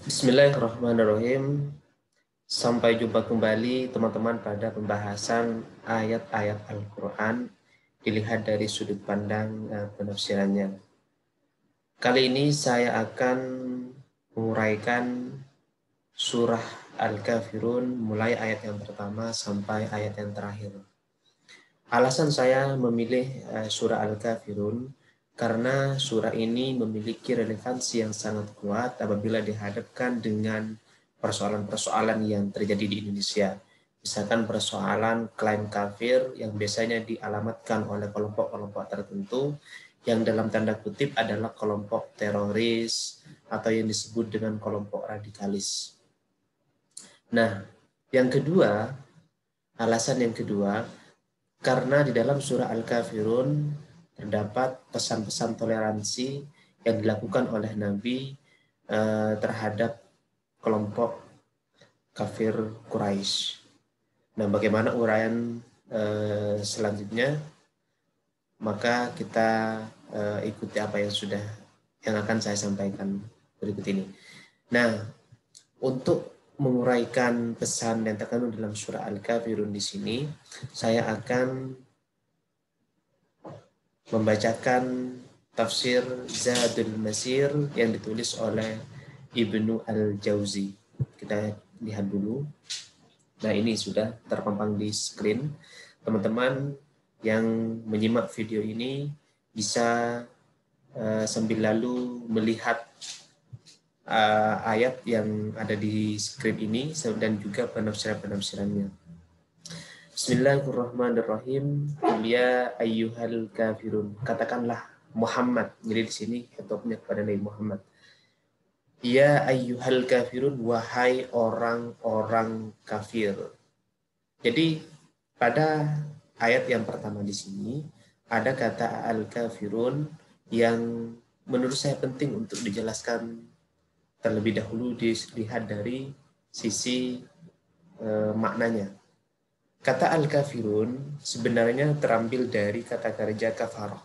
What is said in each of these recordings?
Bismillahirrahmanirrahim. Sampai jumpa kembali teman-teman pada pembahasan ayat-ayat Al-Quran dilihat dari sudut pandang penafsirannya. Kali ini saya akan menguraikan surah Al-Kafirun mulai ayat yang pertama sampai ayat yang terakhir. Alasan saya memilih surah Al-Kafirun karena surah ini memiliki relevansi yang sangat kuat apabila dihadapkan dengan persoalan-persoalan yang terjadi di Indonesia. Misalkan persoalan klaim kafir yang biasanya dialamatkan oleh kelompok-kelompok tertentu yang dalam tanda kutip adalah kelompok teroris atau yang disebut dengan kelompok radikalis. Nah, yang kedua, alasan yang kedua, karena di dalam surah Al-Kafirun terdapat pesan-pesan toleransi yang dilakukan oleh Nabi terhadap kelompok kafir Quraisy. Nah, bagaimana uraian selanjutnya? Maka kita ikuti apa yang akan saya sampaikan berikut ini. Nah, untuk menguraikan pesan yang terkandung dalam surah Al-Kafirun di sini, saya akan membacakan tafsir Zadul Masir yang ditulis oleh Ibnu Al-Jauzi. Kita lihat dulu. Nah, ini sudah terpampang di screen. Teman-teman yang menyimak video ini bisa sambil lalu melihat ayat yang ada di screen ini dan juga penafsiran-penafsirannya. Bismillahirrahmanirrahim. Ya ayyuhal kafirun. Katakanlah Muhammad. Jadi di sini hitopnya kepada Nabi Muhammad. Ya ayyuhal kafirun, wahai orang-orang kafir. Jadi pada ayat yang pertama di sini ada kata al-kafirun yang menurut saya penting untuk dijelaskan terlebih dahulu, dilihat dari sisi maknanya. Kata al-kafirun sebenarnya terambil dari kata kerja kafarah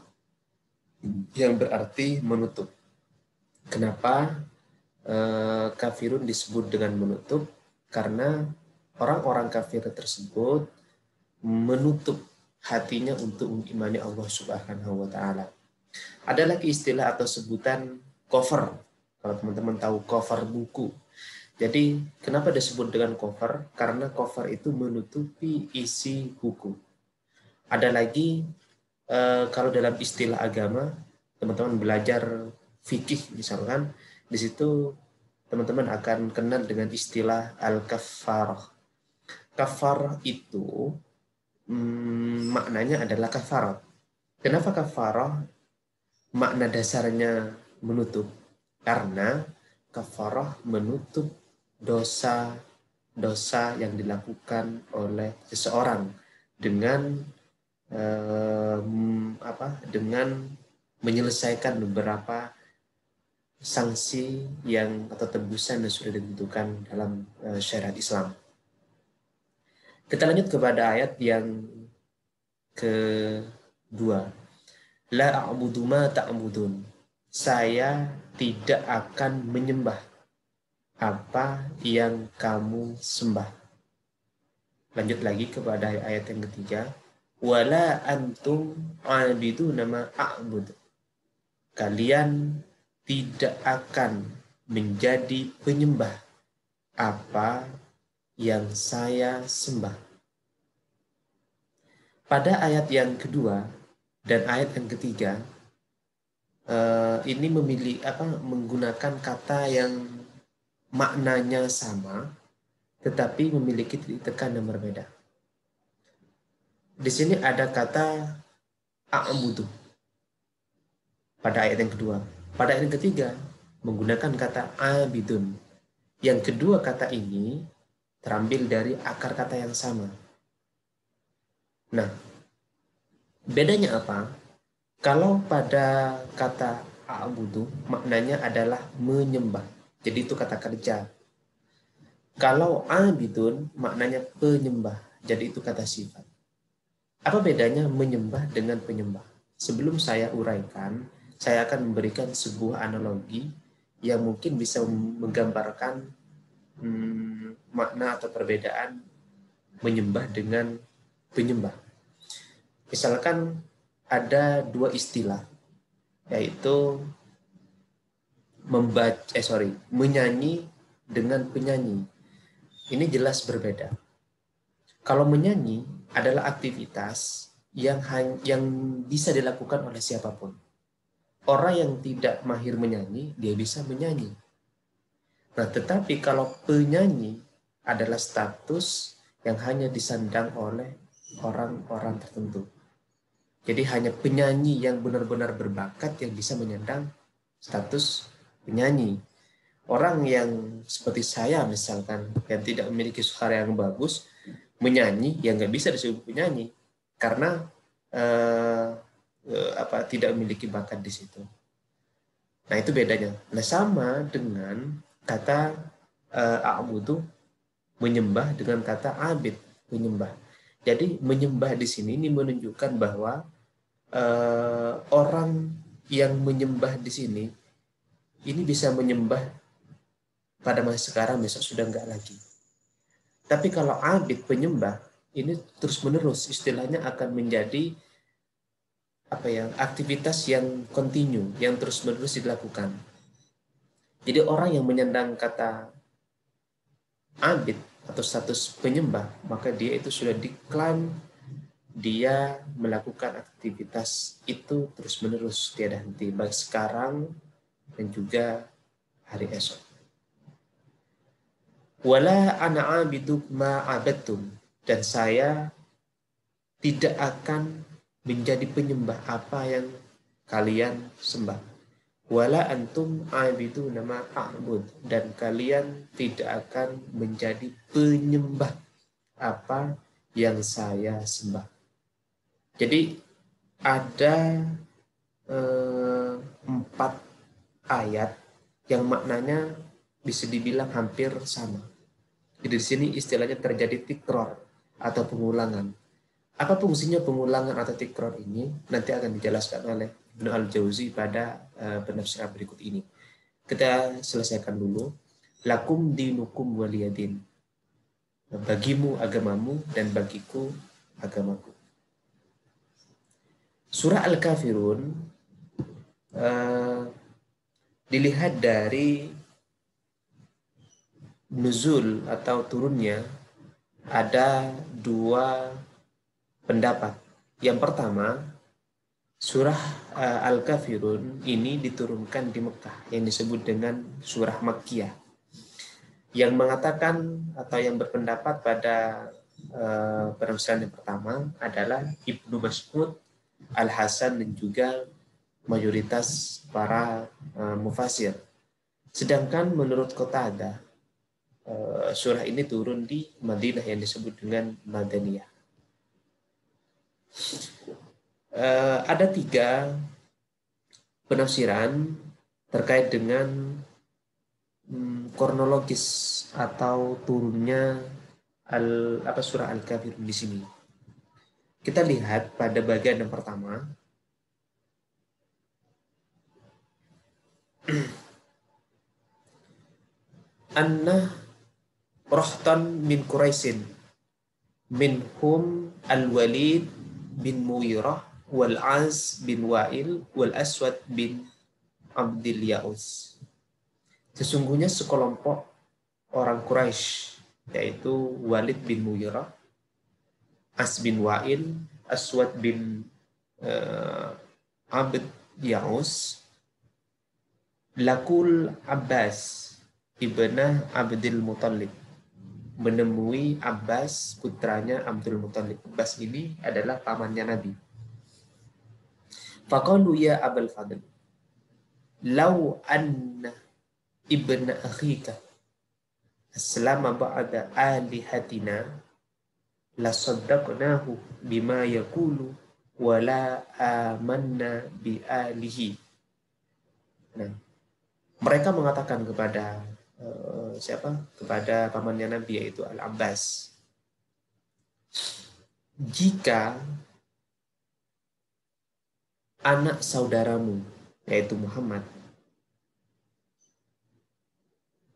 yang berarti menutup. Kenapa kafirun disebut dengan menutup? Karena orang-orang kafir tersebut menutup hatinya untuk mengimani Allah Subhanahu wa taala. Ada lagi istilah atau sebutan cover. Kalau teman-teman tahu cover buku. Jadi kenapa disebut dengan cover? Karena cover itu menutupi isi buku. Ada lagi kalau dalam istilah agama, teman-teman belajar fikih misalkan, di situ teman-teman akan kenal dengan istilah al-kaffarah. Kaffarah itu maknanya adalah kafarah. Kenapa kafarah? Makna dasarnya menutup. Karena kafarah menutup dosa-dosa yang dilakukan oleh seseorang dengan dengan menyelesaikan beberapa sanksi atau tebusan yang sudah ditentukan dalam syariat Islam. Kita lanjut kepada ayat yang kedua. La a'budu ma ta'budun. Saya tidak akan menyembah apa yang kamu sembah. Lanjut lagi kepada ayat yang ketiga. Wala antum a'biduna ma a'bud. Kalian tidak akan menjadi penyembah apa yang saya sembah. Pada ayat yang kedua dan ayat yang ketiga, ini menggunakan kata yang maknanya sama, tetapi memiliki titik tekan yang berbeda. Di sini ada kata a'budu pada ayat yang kedua. Pada ayat yang ketiga menggunakan kata abidun. Yang kedua kata ini terambil dari akar kata yang sama. Nah, bedanya apa? Kalau pada kata a'budu maknanya adalah menyembah. Jadi itu kata kerja. Kalau abidun maknanya penyembah. Jadi itu kata sifat. Apa bedanya menyembah dengan penyembah? Sebelum saya uraikan, saya akan memberikan sebuah analogi yang mungkin bisa menggambarkan makna atau perbedaan menyembah dengan penyembah. Misalkan ada dua istilah, yaitu menyanyi dengan penyanyi. Ini jelas berbeda. Kalau menyanyi adalah aktivitas yang bisa dilakukan oleh siapapun. Orang yang tidak mahir menyanyi, dia bisa menyanyi. Nah, tetapi kalau penyanyi adalah status yang hanya disandang oleh orang-orang tertentu. Jadi hanya penyanyi yang benar-benar berbakat yang bisa menyandang status penyanyi. Orang yang seperti saya misalkan, yang tidak memiliki suara yang bagus, menyanyi, yang nggak bisa disebut penyanyi. Karena tidak memiliki bakat di situ. Nah, itu bedanya. Nah, sama dengan kata a'budu, menyembah, dengan kata abid, menyembah. Jadi menyembah di sini ini menunjukkan bahwa orang yang menyembah di sini ini bisa menyembah pada masa sekarang, besok sudah enggak lagi. Tapi kalau abid, penyembah, ini terus-menerus, istilahnya akan menjadi aktivitas yang kontinu, yang terus-menerus dilakukan. Jadi orang yang menyandang kata abid atau status penyembah, maka dia itu sudah diklaim dia melakukan aktivitas itu terus-menerus, tiada henti, baik sekarang dan juga hari esok. Wala ana abidu ma abadtum, dan saya tidak akan menjadi penyembah apa yang kalian sembah. Wala antum abidu nama a'bud, dan kalian tidak akan menjadi penyembah apa yang saya sembah. Jadi ada 4 ayat yang maknanya bisa dibilang hampir sama. Jadi di sini istilahnya terjadi tikror atau pengulangan. Apa fungsinya pengulangan atau tikror ini? Nanti akan dijelaskan oleh Ibnu Al-Jauzi pada penafsiran berikut ini. Kita selesaikan dulu. Lakum dinukum waliyadin. Bagimu agamamu dan bagiku agamaku. Surah Al-Kafirun dilihat dari nuzul atau turunnya ada 2 pendapat. Yang pertama, surah Al-Kafirun ini diturunkan di Mekah yang disebut dengan surah Makkiyah. Yang mengatakan atau yang berpendapat pada penafsiran yang pertama adalah Ibnu Mas'ud, Al-Hasan, dan juga mayoritas para mufasir. Sedangkan menurut Qatadah, surah ini turun di Madinah yang disebut dengan Madaniyah. Ada 3 penafsiran terkait dengan kronologis atau turunnya surah Al-Kafirun di sini. Kita lihat pada bagian yang pertama. Anna rohtan min Quraisyin minhum al-Walid bin Muwirah wal Az bin Wa'il wal Aswad bin Abdil Ya'us. Sesungguhnya sekelompok orang Quraisy, yaitu Walid bin Muwirah, Az bin Wa'il, Aswad bin Abd Ya'us, lakul Abbas ibnah Abdul Muttalib, menemui Abbas putranya Abdul Muttalib. Abbas ini adalah pamannya Nabi. Faqalu ya Abul Fadl, law anna ibna akhika aslama ba'da alihatina la saddaqnahu bima yaqulu wa la amanna bi alihi. Nah, mereka mengatakan kepada kepada pamannya Nabi, yaitu Al-Abbas, jika anak saudaramu, yaitu Muhammad,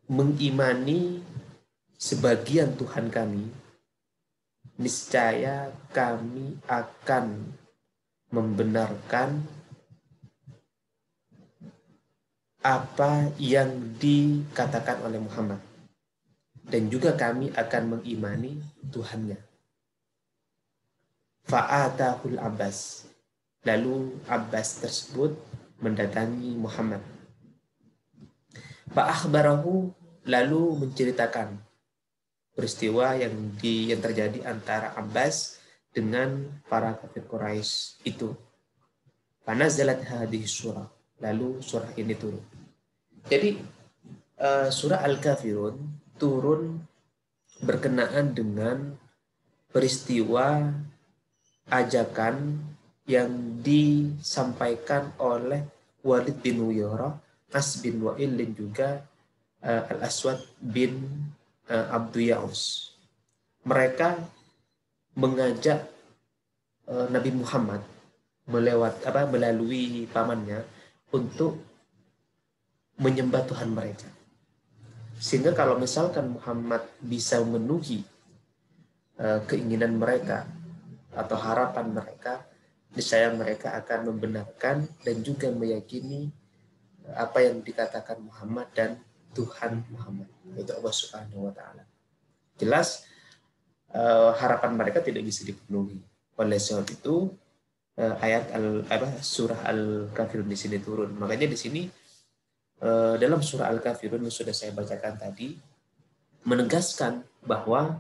mengimani sebagian Tuhan kami, niscaya kami akan membenarkan apa yang dikatakan oleh Muhammad. Dan juga kami akan mengimani Tuhannya. Fa'atahul Abbas. Lalu Abbas tersebut mendatangi Muhammad. Fa'akhbarahu, lalu menceritakan peristiwa yang terjadi antara Abbas dengan para kafir Quraisy itu. Fanazalat hadhihi surah. Lalu surah ini turun. Jadi surah Al-Kafirun turun berkenaan dengan peristiwa ajakan yang disampaikan oleh Walid bin Mughirah, As bin Wa'il, dan juga Al-Aswad bin Abdu Ya'us. Mereka mengajak Nabi Muhammad melalui pamannya untuk menyembah Tuhan mereka. Sehingga kalau misalkan Muhammad bisa memenuhi keinginan mereka atau harapan mereka, niscaya mereka akan membenarkan dan juga meyakini apa yang dikatakan Muhammad dan Tuhan Muhammad, yaitu Allah Subhanahu wa taala. Jelas harapan mereka tidak bisa dipenuhi. Oleh sebab itu surah Al-Kafirun di sini turun. Makanya di sini dalam surah Al-Kafirun yang sudah saya bacakan tadi menegaskan bahwa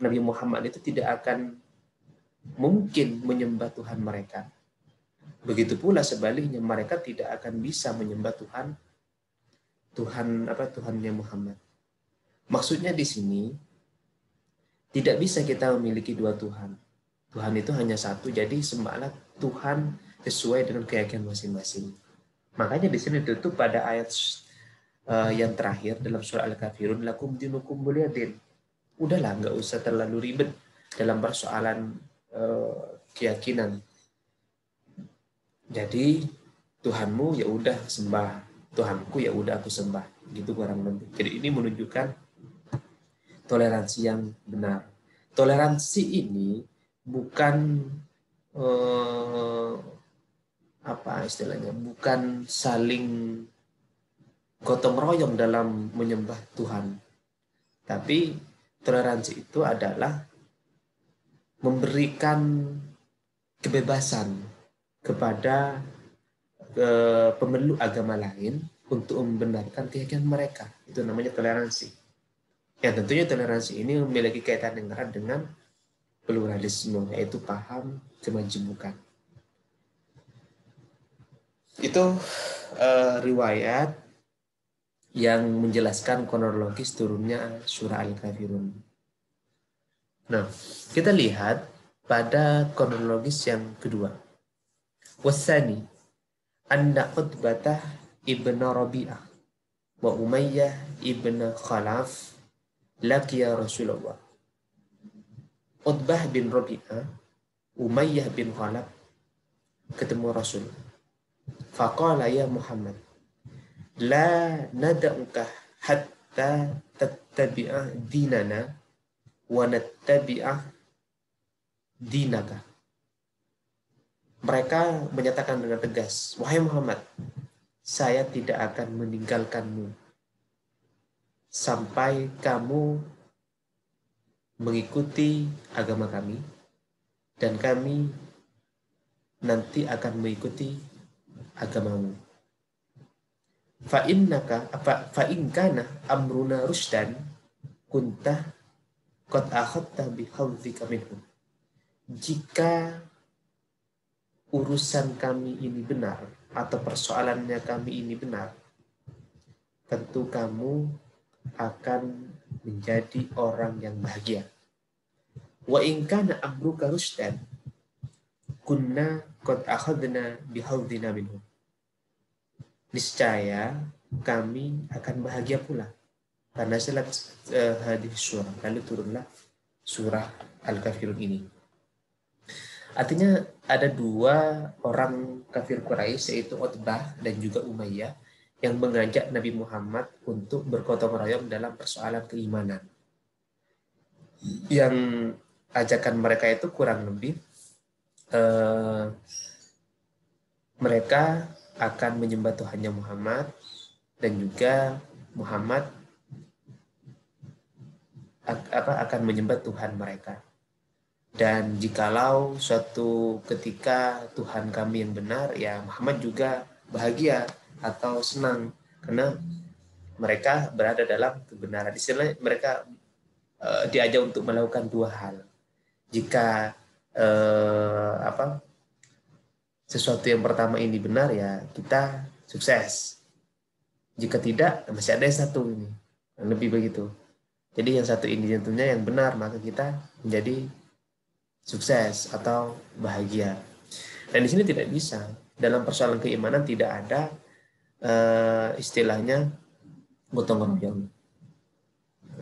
Nabi Muhammad itu tidak akan mungkin menyembah Tuhan mereka. Begitu pula sebaliknya, mereka tidak akan bisa menyembah Tuhannya Muhammad. Maksudnya di sini tidak bisa kita memiliki dua Tuhan. Tuhan itu hanya satu, jadi sembahlah Tuhan sesuai dengan keyakinan masing-masing. Makanya di sini ditutup pada ayat yang terakhir dalam surah Al-Kafirun, lakum dinukum waliyadin. Udahlah, nggak usah terlalu ribet dalam persoalan keyakinan. Jadi Tuhanmu ya udah sembah, Tuhanku ya udah aku sembah, gitu kurang lebih. Jadi ini menunjukkan toleransi yang benar. Toleransi ini bukan bukan saling gotong royong dalam menyembah Tuhan. Tapi toleransi itu adalah memberikan kebebasan kepada pemeluk agama lain untuk membenarkan keyakinan mereka. Itu namanya toleransi. Ya, tentunya toleransi ini memiliki kaitan yang erat dengan pluralisme, yaitu paham kemajemukan. Itu riwayat yang menjelaskan kronologis turunnya surah Al-Kafirun. Nah, kita lihat pada kronologis yang kedua. Wasani anna Utbah ibn Rabi'ah wa Umayyah ibn Khalaf laqiya Rasulullah. Utbah bin Rabi'ah, Umayyah bin Khalaf ketemu Rasul. Faqala ya Muhammad, la nada'uka hatta tattabi'a dinana wa nattabi'a dinaka. Mereka menyatakan dengan tegas, wahai Muhammad, saya tidak akan meninggalkanmu sampai kamu mengikuti agama kami dan kami nanti akan mengikuti agamamu. Fa'in kana amruna rusdan kunta qad akhadta bihadzika minhum. Jika urusan kami ini benar atau persoalannya kami ini benar, tentu kamu akan menjadi orang yang bahagia. Wa in kana amruka rusdan kunna qad akhadna bihadzina minhum. Niscaya kami akan bahagia pula. Karena hadis surah, lalu turunlah surah Al-Kafirun ini. Artinya ada dua orang kafir Quraisy, yaitu Utbah dan juga Umayyah, yang mengajak Nabi Muhammad untuk bergotong royong dalam persoalan keimanan. Yang ajakan mereka itu kurang lebih mereka akan menyembah Tuhannya Muhammad, dan juga Muhammad akan menyembah Tuhan mereka. Dan jikalau suatu ketika Tuhan kami yang benar, ya Muhammad juga bahagia atau senang karena mereka berada dalam kebenaran. Istilahnya mereka diajak untuk melakukan dua hal. Jika sesuatu yang pertama ini benar, ya kita sukses. Jika tidak, masih ada yang satu ini, lebih begitu. Jadi yang satu ini tentunya yang benar, maka kita menjadi sukses atau bahagia. Dan di sini tidak bisa. Dalam persoalan keimanan tidak ada istilahnya gotong royong.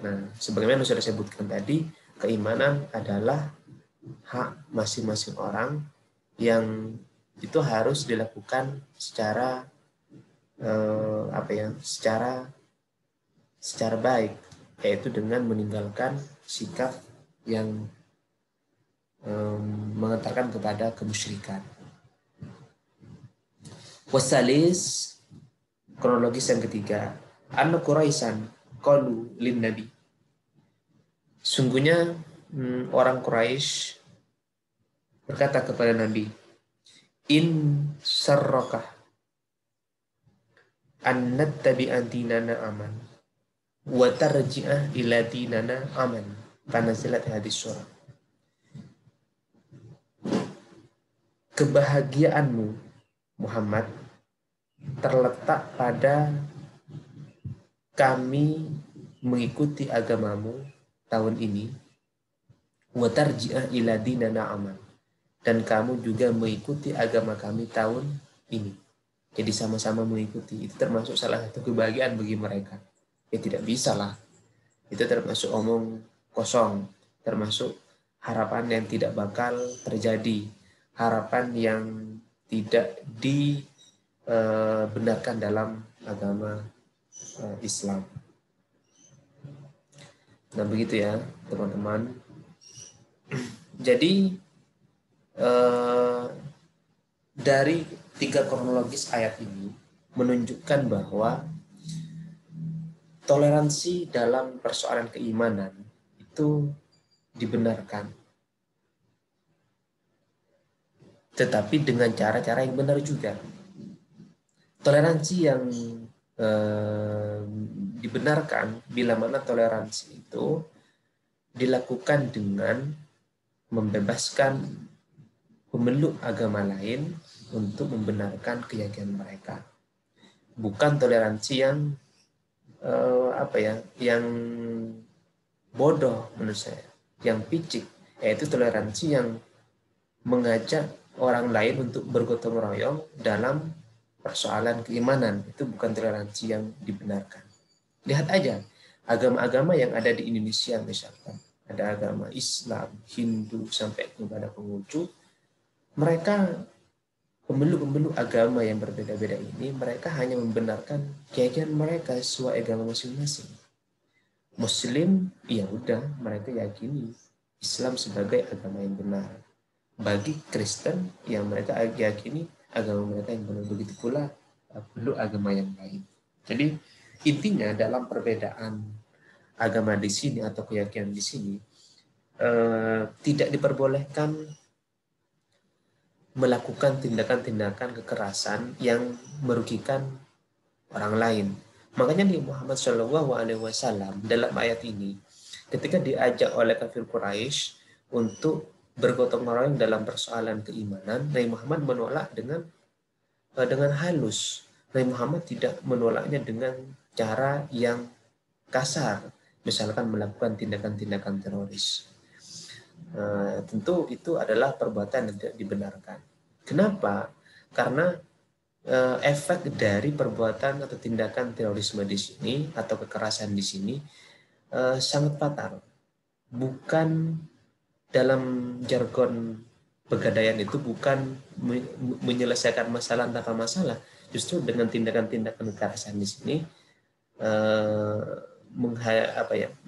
Nah, sebagaimana sudah saya sebutkan tadi, keimanan adalah hak masing-masing orang yang itu harus dilakukan secara secara baik, yaitu dengan meninggalkan sikap yang mengantarkan kepada kemusyrikan. Wasalis, kronologis yang ketiga, anna Quraisyan qalu lin nabi. Sungguhnya orang Quraisy berkata kepada Nabi, in sarrakah an nattabi'a dinana aman wa tarji'ah ila dinana aman. Fanazilat hadis surah. Kebahagiaanmu Muhammad terletak pada kami mengikuti agamamu tahun ini, wa tarji'ah ila dinana aman, dan kamu juga mengikuti agama kami tahun ini. Jadi sama-sama mengikuti. Itu termasuk salah satu kebahagiaan bagi mereka. Ya tidak bisa lah. Itu termasuk omong kosong. Termasuk harapan yang tidak bakal terjadi. Harapan yang tidak dibenarkan dalam agama Islam. Nah begitu ya teman-teman. Jadi dari 3 kronologis ayat ini menunjukkan bahwa toleransi dalam persoalan keimanan itu dibenarkan, tetapi dengan cara-cara yang benar juga. Toleransi yang dibenarkan bila mana toleransi itu dilakukan dengan membebaskan pemeluk agama lain untuk membenarkan keyakinan mereka. Bukan toleransi yang yang bodoh menurut saya, yang picik, yaitu toleransi yang mengajak orang lain untuk bergotong royong dalam persoalan keimanan. Itu bukan toleransi yang dibenarkan. Lihat aja agama-agama yang ada di Indonesia, misalkan ada agama Islam, Hindu, sampai kepada Konghucu. Mereka pemeluk-pemeluk agama yang berbeda-beda ini, mereka hanya membenarkan keyakinan mereka sesuai agama masing-masing. Muslim, ya udah, mereka yakini Islam sebagai agama yang benar. Bagi Kristen, yang mereka yakini agama mereka yang benar. Begitu pula pemeluk agama yang lain. Jadi intinya dalam perbedaan agama di sini atau keyakinan di sini, tidak diperbolehkan melakukan tindakan-tindakan kekerasan yang merugikan orang lain. Makanya di Muhammad SAW dalam ayat ini, ketika diajak oleh kafir Quraisy untuk bergotong royong dalam persoalan keimanan, Nabi Muhammad menolak dengan halus. Nabi Muhammad tidak menolaknya dengan cara yang kasar, misalkan melakukan tindakan-tindakan teroris. Tentu itu adalah perbuatan yang tidak dibenarkan. Kenapa? Karena efek dari perbuatan atau tindakan terorisme di sini atau kekerasan di sini sangat fatal. Bukan dalam jargon pegadaian itu bukan menyelesaikan masalah tanpa masalah, Justru dengan tindakan-tindakan kekerasan di sini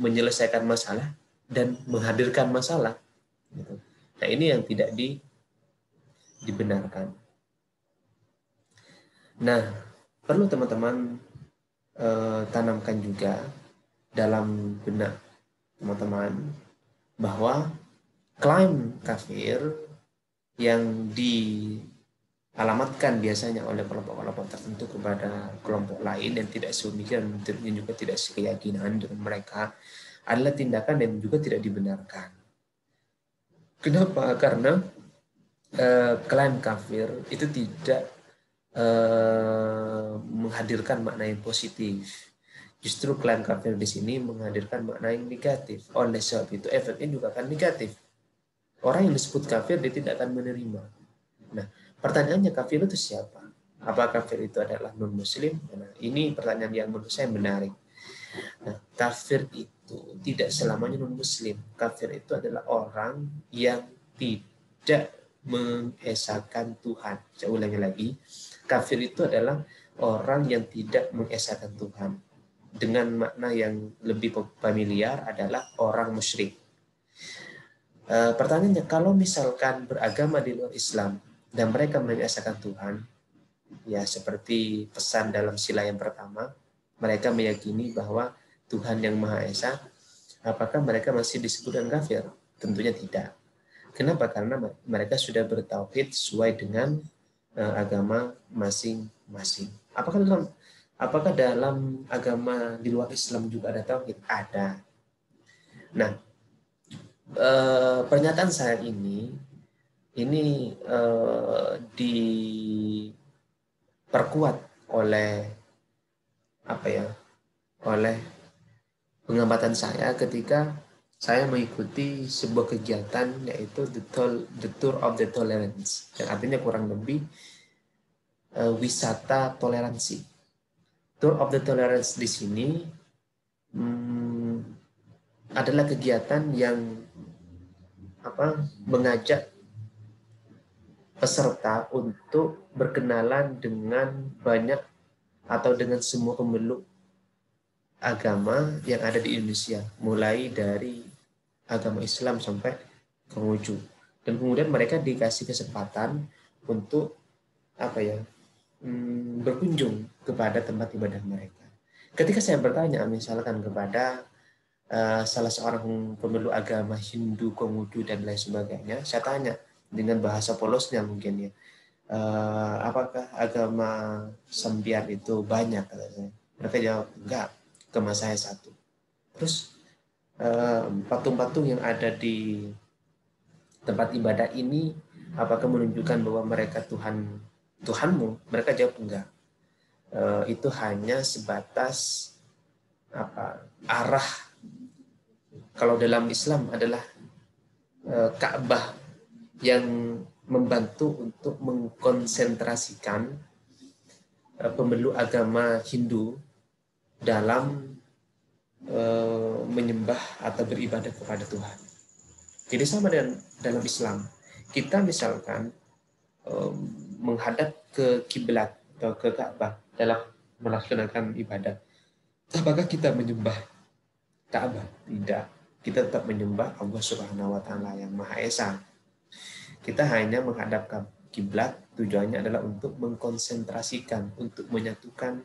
menyelesaikan masalah dan menghadirkan masalah. Gitu. Nah ini yang tidak dibenarkan. Nah perlu teman-teman tanamkan juga dalam benak teman-teman bahwa klaim kafir yang dialamatkan biasanya oleh kelompok-kelompok tertentu kepada kelompok lain dan tidak sedemikian juga tidak sekeyakinan dengan mereka adalah tindakan yang juga tidak dibenarkan. Kenapa? Karena klaim kafir itu tidak menghadirkan makna yang positif. Justru klaim kafir di sini menghadirkan makna yang negatif. Oleh sebab itu efeknya juga akan negatif. Orang yang disebut kafir dia tidak akan menerima. Nah, pertanyaannya kafir itu siapa? Apakah kafir itu adalah non-muslim? Nah, ini pertanyaan yang menurut saya menarik. Nah, kafir itu tidak selamanya non-muslim. Kafir itu adalah orang yang tidak mengesahkan Tuhan. Saya ulangi lagi. Kafir itu adalah orang yang tidak mengesahkan Tuhan. Dengan makna yang lebih familiar adalah orang musyrik. Pertanyaannya, kalau misalkan beragama di luar Islam dan mereka mengesahkan Tuhan, ya seperti pesan dalam sila yang pertama, mereka meyakini bahwa Tuhan yang Maha Esa, apakah mereka masih disebut dengan kafir? Tentunya tidak. Kenapa? Karena mereka sudah bertauhid sesuai dengan agama masing-masing. Apakah dalam agama di luar Islam juga ada tauhid? Ada. Nah, pernyataan saya ini diperkuat oleh oleh pengamatan saya ketika saya mengikuti sebuah kegiatan yaitu the Tour of the Tolerance, yang artinya kurang lebih wisata toleransi. Tour of the Tolerance di sini adalah kegiatan yang mengajak peserta untuk berkenalan dengan banyak atau dengan semua pemeluk agama yang ada di Indonesia, mulai dari agama Islam sampai Konghucu. Dan kemudian mereka dikasih kesempatan untuk berkunjung kepada tempat ibadah mereka. Ketika saya bertanya misalkan kepada salah seorang pemeluk agama Hindu, Konghucu dan lain sebagainya, saya tanya dengan bahasa polosnya mungkin ya, apakah agama Sambian itu banyak? Mereka jawab enggak, agama saya satu. Terus patung-patung yang ada di tempat ibadah ini apakah menunjukkan bahwa mereka Tuhanmu? Mereka jawab enggak. Itu hanya sebatas arah. Kalau dalam Islam adalah Ka'bah yang membantu untuk mengkonsentrasikan pemeluk agama Hindu dalam menyembah atau beribadah kepada Tuhan. Jadi sama dengan dalam Islam. Kita misalkan menghadap ke kiblat atau ke Ka'bah dalam melaksanakan ibadah. Apakah kita menyembah Ka'bah? Tidak. Kita tetap menyembah Allah Subhanahu wa taala yang Maha Esa. Kita hanya menghadap ke kiblat, tujuannya adalah untuk mengkonsentrasikan, untuk menyatukan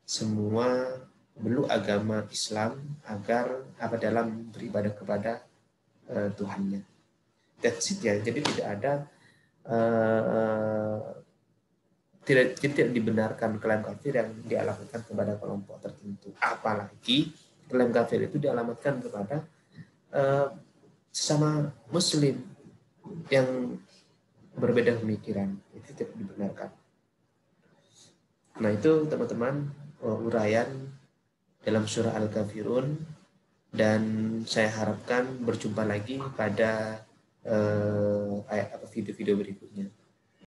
semua beluk agama Islam agar dalam beribadah kepada Tuhannya. That's it ya. Jadi tidak ada tidak dibenarkan klaim kafir yang dialamatkan kepada kelompok tertentu. Apalagi klaim kafir itu dialamatkan kepada sesama Muslim yang berbeda pemikiran. Itu tidak dibenarkan. Nah itu teman-teman uraian dalam surah Al-Kafirun, dan saya harapkan berjumpa lagi pada video-video berikutnya.